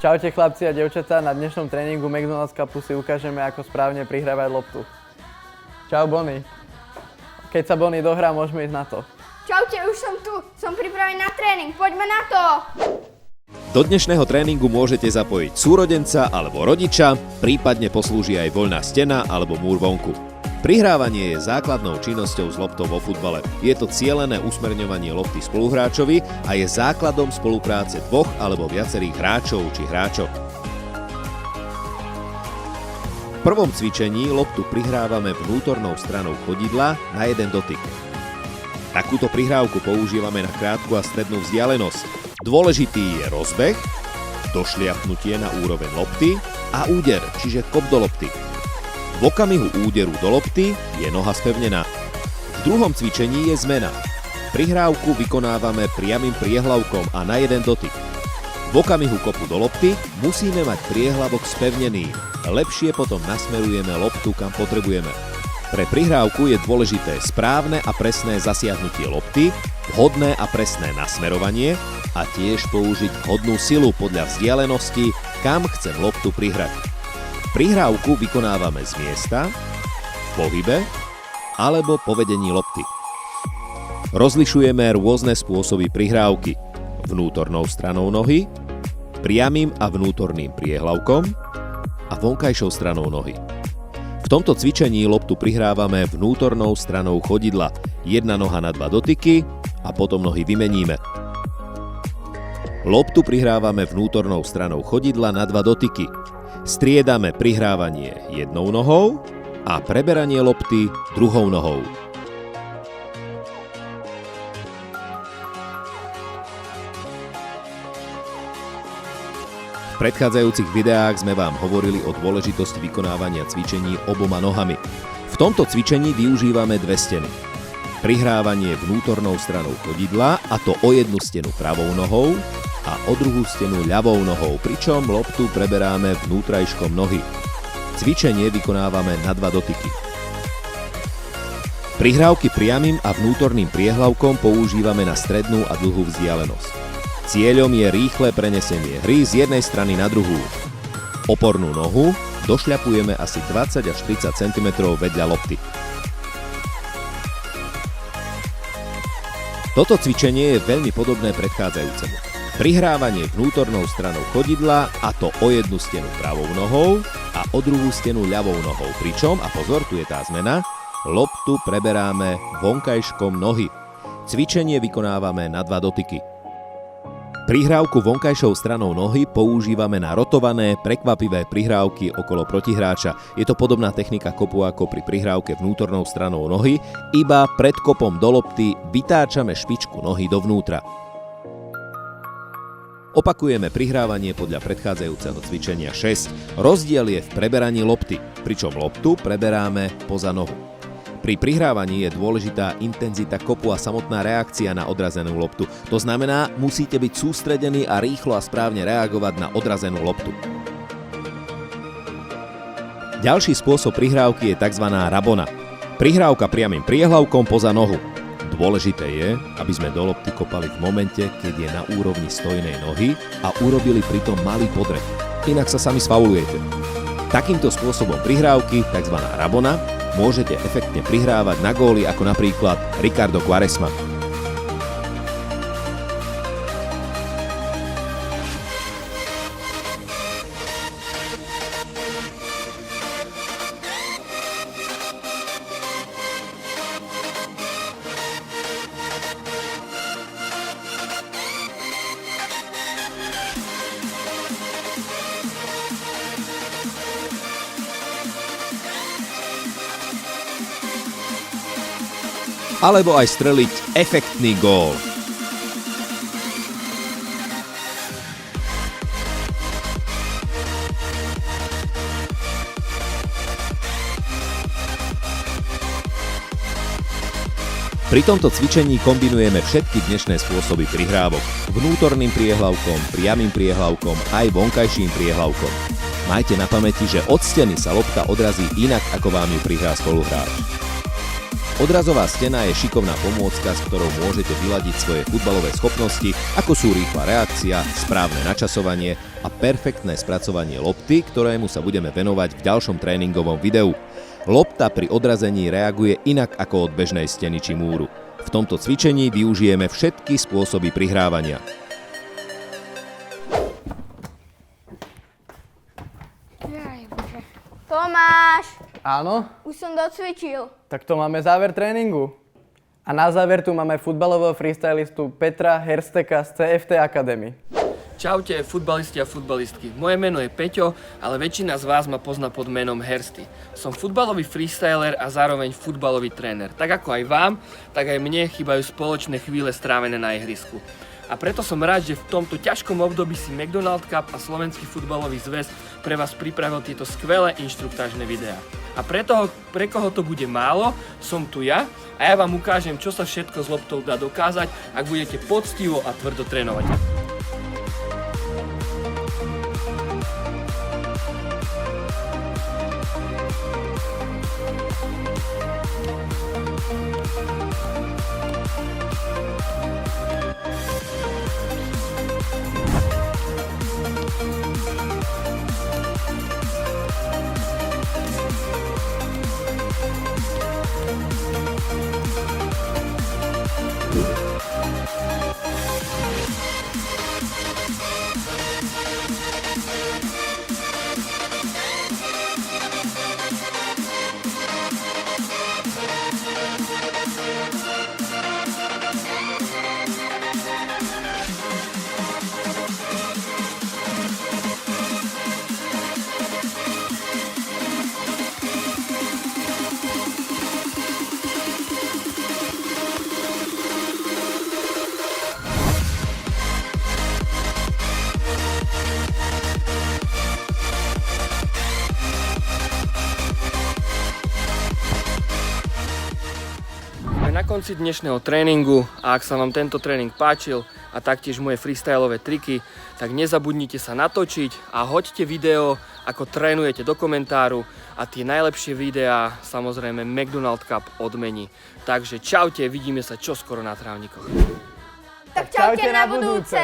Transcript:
Čaute chlapci a dievčatá, na dnešnom tréningu McDonald's Cupu si ukážeme, ako správne prihrávať loptu. Čau Bonnie. Keď sa Bonnie dohrá, môžeme ísť na to. Čaute, už som tu, som pripravený na tréning, poďme na to! Do dnešného tréningu môžete zapojiť súrodenca alebo rodiča, prípadne poslúži aj voľná stena alebo múr vonku. Prihrávanie je základnou činnosťou s loptou vo futbale. Je to cielené usmerňovanie lopty spoluhráčovi a je základom spolupráce dvoch alebo viacerých hráčov či hráčok. V prvom cvičení loptu prihrávame vnútornou stranou chodidla na jeden dotyk. Takúto prihrávku používame na krátku a strednú vzdialenosť. Dôležitý je rozbeh, došliapnutie na úroveň lopty a úder, čiže kop do lopty. V okamihu úderu do lopty je noha spevnená. V druhom cvičení je zmena. Prihrávku vykonávame priamym priehlavkom a na jeden dotyk. V okamihu kopu do lopty musíme mať priehlavok spevnený. Lepšie potom nasmerujeme loptu, kam potrebujeme. Pre prihrávku je dôležité správne a presné zasiahnutie lopty, vhodné a presné nasmerovanie a tiež použiť vhodnú silu podľa vzdialenosti, kam chcem loptu prihrať. Prihrávku vykonávame z miesta, v pohybe alebo po vedení lopty. Rozlišujeme rôzne spôsoby prihrávky: vnútornou stranou nohy, priamym a vnútorným priehlavkom a vonkajšou stranou nohy. V tomto cvičení loptu prihrávame vnútornou stranou chodidla, jedna noha na dva dotyky a potom nohy vymeníme. Loptu prihrávame vnútornou stranou chodidla na dva dotyky. Striedame prihrávanie jednou nohou a preberanie lopty druhou nohou. V predchádzajúcich videách sme vám hovorili o dôležitosti vykonávania cvičení oboma nohami. V tomto cvičení využívame dve steny. Prihrávanie vnútornou stranou chodidla, a to o jednu stenu pravou nohou a o druhú stenu ľavou nohou, pričom loptu preberáme vnútrajškom nohy. Cvičenie vykonávame na dva dotyky. Prihrávky priamym a vnútorným priehlavkom používame na strednú a dlhú vzdialenosť. Cieľom je rýchle prenesenie hry z jednej strany na druhú. Opornú nohu došľapujeme asi 20 až 30 cm vedľa lopty. Toto cvičenie je veľmi podobné predchádzajúcemu. Prihrávanie vnútornou stranou chodidla, a to o jednu stenu pravou nohou a o druhú stenu ľavou nohou, pričom, a pozor, tu je tá zmena, loptu preberáme vonkajškom nohy. Cvičenie vykonávame na dva dotyky. Prihrávku vonkajšou stranou nohy používame na rotované, prekvapivé prihrávky okolo protihráča. Je to podobná technika kopu ako pri prihrávke vnútornou stranou nohy, iba pred kopom do lopty vytáčame špičku nohy dovnútra. Opakujeme prihrávanie podľa predchádzajúceho cvičenia 6. Rozdiel je v preberaní lopty, pričom loptu preberáme poza nohu. Pri prihrávaní je dôležitá intenzita kopu a samotná reakcia na odrazenú loptu. To znamená, musíte byť sústredení a rýchlo a správne reagovať na odrazenú loptu. Ďalší spôsob prihrávky je tzv. Rabona. Prihrávka priamym priehlavkom poza nohu. Dôležité je, aby sme do lopty kopali v momente, keď je na úrovni stojnej nohy a urobili pritom malý podreh. Inak sa sami sfaulujete. Takýmto spôsobom prihrávky, tzv. Rabona, môžete efektne prihrávať na góly ako napríklad Ricardo Quaresma. Alebo aj streliť efektný gól. Pri tomto cvičení kombinujeme všetky dnešné spôsoby prihrávok. Vnútorným priehlavkom, priamym priehlavkom aj vonkajším priehlavkom. Majte na pamäti, že od steny sa lopta odrazí inak, ako vám ju prihrá spoluhráč. Odrazová stena je šikovná pomôcka, s ktorou môžete vyladiť svoje futbalové schopnosti, ako sú rýchla reakcia, správne načasovanie a perfektné spracovanie lopty, ktorému sa budeme venovať v ďalšom tréningovom videu. Lopta pri odrazení reaguje inak ako od bežnej steny či múru. V tomto cvičení využijeme všetky spôsoby prihrávania. Tomáš, Áno? už som docvičil. Tak to máme záver tréningu. A na záver tu máme futbalového freestylistu Petra Hersteka z CFT Academy. Čaute, futbalisti a futbalistky. Moje meno je Peťo, ale väčšina z vás ma pozná pod menom Hersty. Som futbalový freestyler a zároveň futbalový tréner. Tak ako aj vám, tak aj mne chýbajú spoločné chvíle strávené na ihrisku. A preto som rád, že v tomto ťažkom období si McDonald Cup a Slovenský futbalový zväz pre vás pripravil tieto skvelé inštruktážne videá. A pre koho to bude málo, som tu ja a ja vám ukážem, čo sa všetko s loptou dá dokázať, ak budete poctivo a tvrdo trénovať. Na konci dnešného tréningu a ak sa vám tento tréning páčil a taktiež moje freestylové triky, tak nezabudnite sa natočiť a hoďte video, ako trénujete do komentáru a tie najlepšie videá samozrejme McDonald Cup odmení. Takže čaute, vidíme sa čoskoro na trávnikoch. Tak čaute na budúce.